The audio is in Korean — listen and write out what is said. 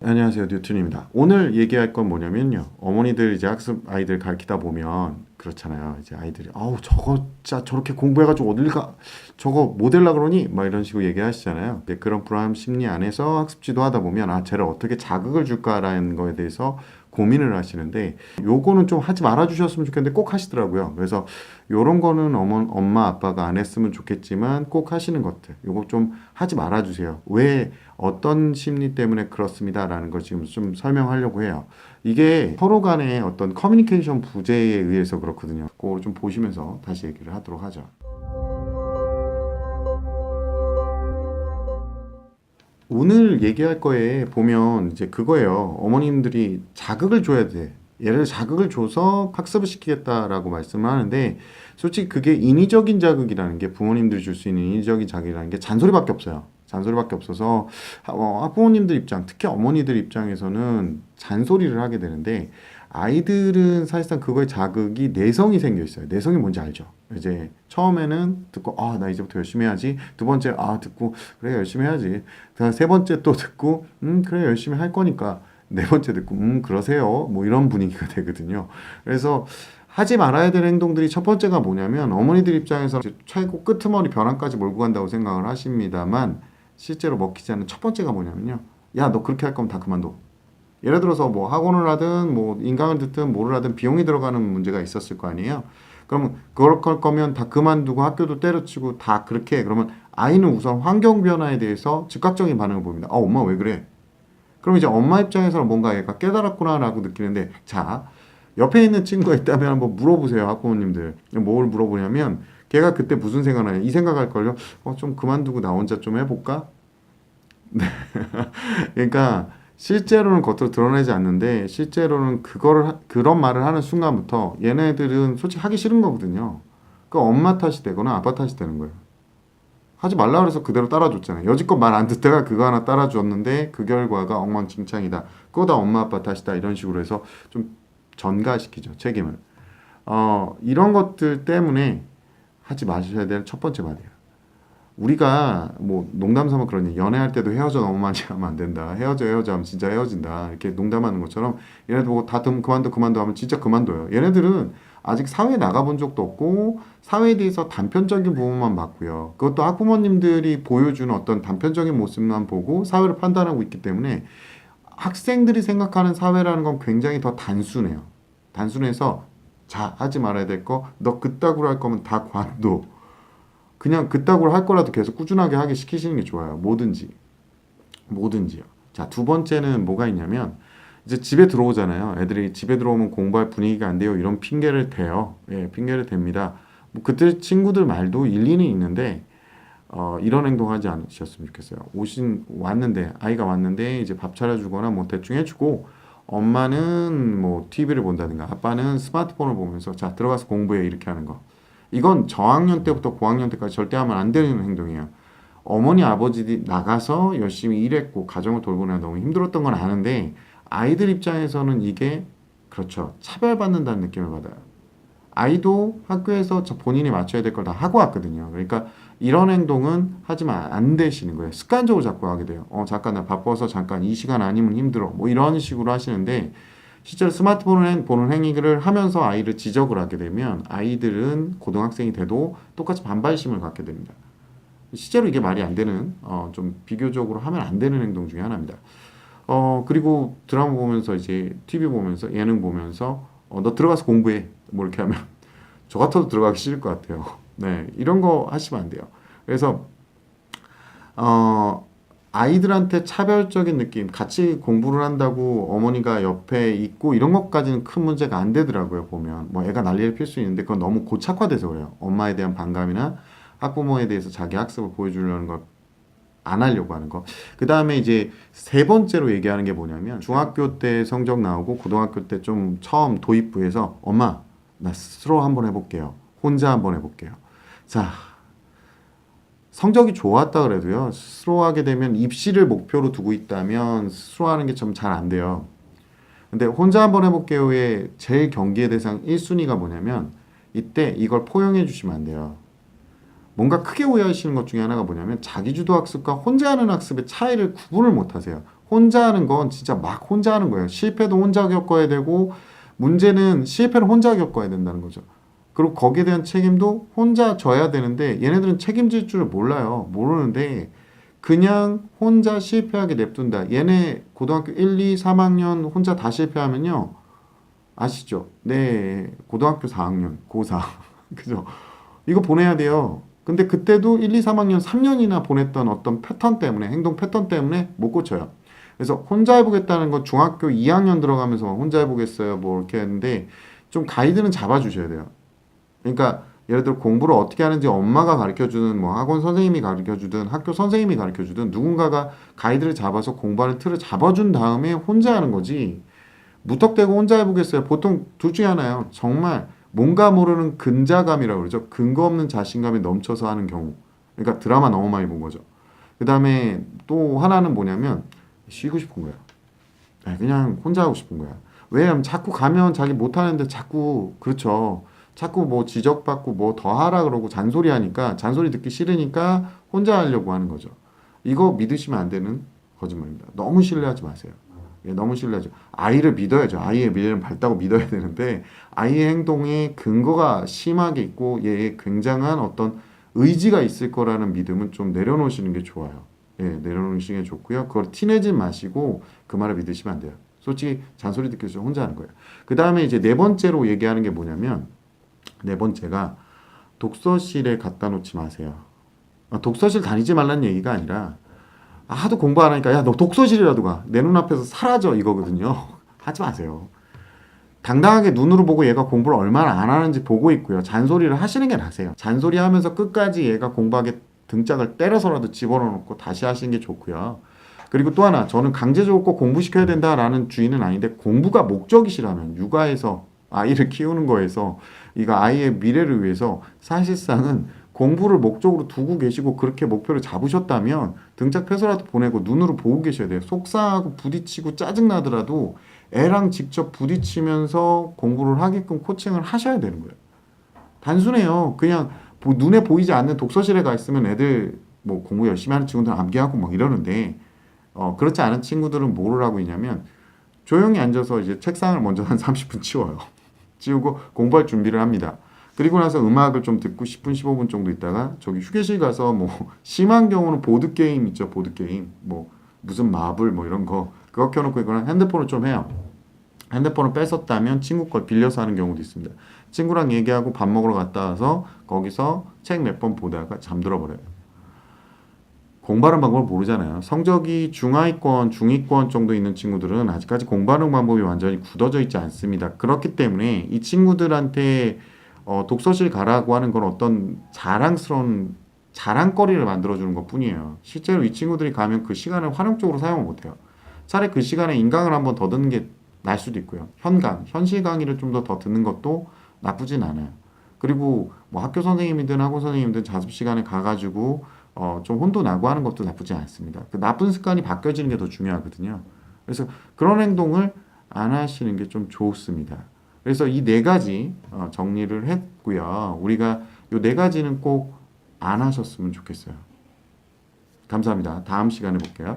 안녕하세요, 뉴튼입니다. 오늘 얘기할 건 뭐냐면요. 어머니들 이제 학습 아이들 가르치다 보면 그렇잖아요. 이제 아이들이 아우 저거 진짜 저렇게 공부해가지고 어딜 가 저거 못 될라 그러니 막 이런 식으로 얘기하시잖아요. 근데 그런 불안 심리 안에서 학습 지도하다 보면 쟤를 어떻게 자극을 줄까라는 거에 대해서 고민을 하시는데 요거는 좀 하지 말아 주셨으면 좋겠는데 꼭 하시더라고요. 그래서 요런 거는 엄마 아빠가 안 했으면 좋겠지만 꼭 하시는 것들 요거 좀 하지 말아 주세요. 왜 어떤 심리 때문에 그렇습니다라는 걸 지금 좀 설명하려고 해요. 이게 서로 간의 어떤 커뮤니케이션 부재에 의해서 그렇거든요. 그걸 좀 보시면서 다시 얘기를 하도록 하죠. 오늘 얘기할 거에 보면 이제 그거예요. 어머님들이 자극을 줘야 돼. 얘를 자극을 줘서 학습을 시키겠다라고 말씀을 하는데 솔직히 그게 인위적인 자극이라는 게 부모님들이 줄 수 있는 인위적인 자극이라는 게 잔소리밖에 없어요. 잔소리밖에 없어서 부모님들 입장, 특히 어머니들 입장에서는 잔소리를 하게 되는데 아이들은 사실상 그거에 자극이 내성이 생겨 있어요. 내성이 뭔지 알죠? 이제 처음에는 듣고 나 이제부터 열심히 해야지. 두 번째 듣고 그래 열심히 해야지. 세 번째 또 듣고 그래 열심히 할 거니까. 네 번째 듣고 그러세요. 뭐 이런 분위기가 되거든요. 그래서 하지 말아야 될 행동들이 첫 번째가 뭐냐면 어머니들 입장에서 최고 끄트머리 벼랑까지 몰고 간다고 생각을 하십니다만 실제로 먹히지 않는 첫 번째가 뭐냐면요. 야, 너 그렇게 할 거면 다 그만둬. 예를 들어서 뭐 학원을 하든 뭐 인강을 듣든 뭐를 하든 비용이 들어가는 문제가 있었을 거 아니에요. 그럼 그럴 거면 다 그만두고 학교도 때려치고 다 그렇게 해. 그러면 아이는 우선 환경 변화에 대해서 즉각적인 반응을 보입니다. 엄마 왜 그래? 그럼 이제 엄마 입장에서는 뭔가 얘가 깨달았구나라고 느끼는데 자, 옆에 있는 친구가 있다면 한번 물어보세요. 학부모님들. 뭘 물어보냐면 걔가 그때 무슨 생각을 하냐. 이 생각할걸요. 좀 그만두고 나 혼자 좀 해볼까? 그러니까 실제로는 겉으로 드러내지 않는데 실제로는 그런 말을 하는 순간부터 얘네들은 솔직히 하기 싫은 거거든요. 그 엄마 탓이 되거나 아빠 탓이 되는 거예요. 하지 말라 그래서 그대로 따라줬잖아요. 여지껏 말 안 듣다가 그거 하나 따라줬는데 그 결과가 엉망진창이다. 그거 다 엄마 아빠 탓이다. 이런 식으로 해서 좀 전가시키죠. 책임을. 이런 것들 때문에 하지 마셔야 될 첫 번째 말이에요. 우리가 뭐 농담 삼아 그러니 연애할 때도 헤어져 너무 많이 하면 안 된다. 헤어져 하면 진짜 헤어진다. 이렇게 농담하는 것처럼 얘네들 보고 다 그만둬 하면 진짜 그만둬요. 얘네들은 아직 사회에 나가본 적도 없고 사회에 대해서 단편적인 부분만 봤고요. 그것도 학부모님들이 보여주는 어떤 단편적인 모습만 보고 사회를 판단하고 있기 때문에 학생들이 생각하는 사회라는 건 굉장히 더 단순해요. 단순해서 자 하지 말아야 될 거 너 그따구로 할 거면 다 관둬. 그냥 그따구로 할 거라도 계속 꾸준하게 하게 시키시는 게 좋아요. 뭐든지요. 자, 두 번째는 뭐가 있냐면 이제 집에 들어오잖아요. 애들이 집에 들어오면 공부할 분위기가 안 돼요. 이런 핑계를 대요. 예, 핑계를 댑니다. 뭐 그때 친구들 말도 일리는 있는데 이런 행동하지 않으셨으면 좋겠어요. 아이가 왔는데 이제 밥 차려주거나 뭐 대충 해주고 엄마는 뭐 TV를 본다든가 아빠는 스마트폰을 보면서 자 들어가서 공부해 이렇게 하는 거. 이건 저학년 때부터 고학년 때까지 절대 하면 안 되는 행동이에요. 어머니 아버지들이 나가서 열심히 일했고 가정을 돌보느라 너무 힘들었던 건 아는데 아이들 입장에서는 이게 그렇죠. 차별받는다는 느낌을 받아요. 아이도 학교에서 본인이 맞춰야 될 걸 다 하고 왔거든요. 그러니까 이런 행동은 하지만 안 되시는 거예요. 습관적으로 자꾸 하게 돼요. 잠깐 나 바빠서 잠깐 이 시간 아니면 힘들어. 뭐 이런 식으로 하시는데 실제로 스마트폰을 보는 행위를 하면서 아이를 지적을 하게 되면 아이들은 고등학생이 돼도 똑같이 반발심을 갖게 됩니다. 실제로 이게 말이 안 되는 좀 비교적으로 하면 안 되는 행동 중에 하나입니다. 그리고 드라마 보면서 이제 TV 보면서 예능 보면서 너 들어가서 공부해 뭐 이렇게 하면 저 같아도 들어가기 싫을 것 같아요. 네, 이런 거 하시면 안 돼요. 그래서 아이들한테 차별적인 느낌, 같이 공부를 한다고 어머니가 옆에 있고 이런 것까지는 큰 문제가 안 되더라고요, 보면. 뭐 애가 난리를 필 수 있는데 그건 너무 고착화돼서 그래요. 엄마에 대한 반감이나 학부모에 대해서 자기 학습을 보여주려는 걸 안 하려고 하는 거. 그 다음에 이제 세 번째로 얘기하는 게 뭐냐면 중학교 때 성적 나오고 고등학교 때 좀 처음 도입부에서 엄마, 나 스스로 한번 해볼게요. 혼자 한번 해볼게요. 자, 성적이 좋았다 그래도요. 스스로 하게 되면 입시를 목표로 두고 있다면 스스로 하는 게 좀 잘 안 돼요. 근데 혼자 한번 해볼게요의 제일 경기의 대상 1순위가 뭐냐면 이때 이걸 포용해 주시면 안 돼요. 뭔가 크게 오해하시는 것 중에 하나가 뭐냐면 자기주도 학습과 혼자 하는 학습의 차이를 구분을 못 하세요. 혼자 하는 건 진짜 막 혼자 하는 거예요. 실패도 혼자 겪어야 되고 문제는 실패를 혼자 겪어야 된다는 거죠. 그리고 거기에 대한 책임도 혼자 져야 되는데 얘네들은 책임질 줄 몰라요. 모르는데 그냥 혼자 실패하게 냅둔다. 얘네 고등학교 1, 2, 3학년 혼자 다 실패하면요. 아시죠? 네, 고등학교 4학년, 고4. 그죠? 이거 보내야 돼요. 근데 그때도 1, 2, 3학년 3년이나 보냈던 어떤 패턴 때문에, 행동 패턴 때문에 못 고쳐요. 그래서 혼자 해보겠다는 건 중학교 2학년 들어가면서 혼자 해보겠어요. 뭐 이렇게 했는데 좀 가이드는 잡아주셔야 돼요. 그러니까 예를 들어 공부를 어떻게 하는지 엄마가 가르쳐주든 뭐 학원 선생님이 가르쳐주든 학교 선생님이 가르쳐주든 누군가가 가이드를 잡아서 공부하는 틀을 잡아준 다음에 혼자 하는 거지. 무턱대고 혼자 해보겠어요. 보통 둘 중에 하나예요. 정말 뭔가 모르는 근자감이라고 그러죠. 근거 없는 자신감이 넘쳐서 하는 경우. 그러니까 드라마 너무 많이 본 거죠. 그 다음에 또 하나는 뭐냐면 쉬고 싶은 거야. 그냥 혼자 하고 싶은 거야. 왜냐면 자꾸 가면 자기 못하는데 자꾸 그렇죠. 자꾸 뭐 지적받고 뭐 더 하라 그러고 잔소리 하니까 잔소리 듣기 싫으니까 혼자 하려고 하는 거죠. 이거 믿으시면 안 되는 거짓말입니다. 너무 신뢰하지 마세요. 너무 신뢰하죠. 아이를 믿어야죠. 아이의 미래는 밝다고 믿어야 되는데 아이의 행동에 근거가 심하게 있고 얘의 굉장한 어떤 의지가 있을 거라는 믿음은 좀 내려놓으시는 게 좋아요. 내려놓으시는 게 좋고요. 그걸 티내지 마시고 그 말을 믿으시면 안 돼요. 솔직히 잔소리 듣기 싫으면 혼자 하는 거예요. 그 다음에 이제 네 번째로 얘기하는 게 뭐냐면 네 번째가 독서실에 갖다 놓지 마세요. 독서실 다니지 말라는 얘기가 아니라 하도 공부 안 하니까 야 너 독서실이라도 가. 내 눈앞에서 사라져 이거거든요. 하지 마세요. 당당하게 눈으로 보고 얘가 공부를 얼마나 안 하는지 보고 있고요. 잔소리를 하시는 게 나세요. 잔소리하면서 끝까지 얘가 공부하게 등짝을 때려서라도 집어넣고 다시 하시는 게 좋고요. 그리고 또 하나 저는 강제적으로 꼭 공부시켜야 된다라는 주의는 아닌데 공부가 목적이시라면 육아에서 아이를 키우는 거에서 이거 아이의 미래를 위해서 사실상은 공부를 목적으로 두고 계시고 그렇게 목표를 잡으셨다면 등짝 펴서라도 보내고 눈으로 보고 계셔야 돼요. 속상하고 부딪히고 짜증나더라도 애랑 직접 부딪히면서 공부를 하게끔 코칭을 하셔야 되는 거예요. 단순해요. 그냥 눈에 보이지 않는 독서실에 가 있으면 애들 뭐 공부 열심히 하는 친구들은 암기하고 막 이러는데 그렇지 않은 친구들은 뭐를 하고 있냐면 조용히 앉아서 이제 책상을 먼저 한 30분 치워요. 치우고 공부할 준비를 합니다. 그리고 나서 음악을 좀 듣고 10분, 15분 정도 있다가 저기 휴게실 가서 뭐 심한 경우는 보드게임 있죠. 보드게임. 뭐 무슨 마블 뭐 이런 거 그거 켜놓고 이거는 핸드폰을 좀 해요. 핸드폰을 뺏었다면 친구 걸 빌려서 하는 경우도 있습니다. 친구랑 얘기하고 밥 먹으러 갔다 와서 거기서 책 몇 번 보다가 잠들어 버려요. 공부하는 방법을 모르잖아요. 성적이 중하위권, 중위권 정도 있는 친구들은 아직까지 공부하는 방법이 완전히 굳어져 있지 않습니다. 그렇기 때문에 이 친구들한테 독서실 가라고 하는 건 어떤 자랑스러운 자랑거리를 만들어주는 것 뿐이에요. 실제로 이 친구들이 가면 그 시간을 활용적으로 사용을 못해요. 차라리 그 시간에 인강을 한번 더 듣는 게 나을 수도 있고요. 현실 강의를 좀 더 듣는 것도 나쁘진 않아요. 그리고 뭐 학교 선생님이든 학원 선생님이든 자습 시간에 가가지고 좀 혼도 나고 하는 것도 나쁘지 않습니다. 그 나쁜 습관이 바뀌어지는 게 더 중요하거든요. 그래서 그런 행동을 안 하시는 게 좀 좋습니다. 그래서 이 네 가지 정리를 했고요. 우리가 이 네 가지는 꼭 안 하셨으면 좋겠어요. 감사합니다. 다음 시간에 볼게요.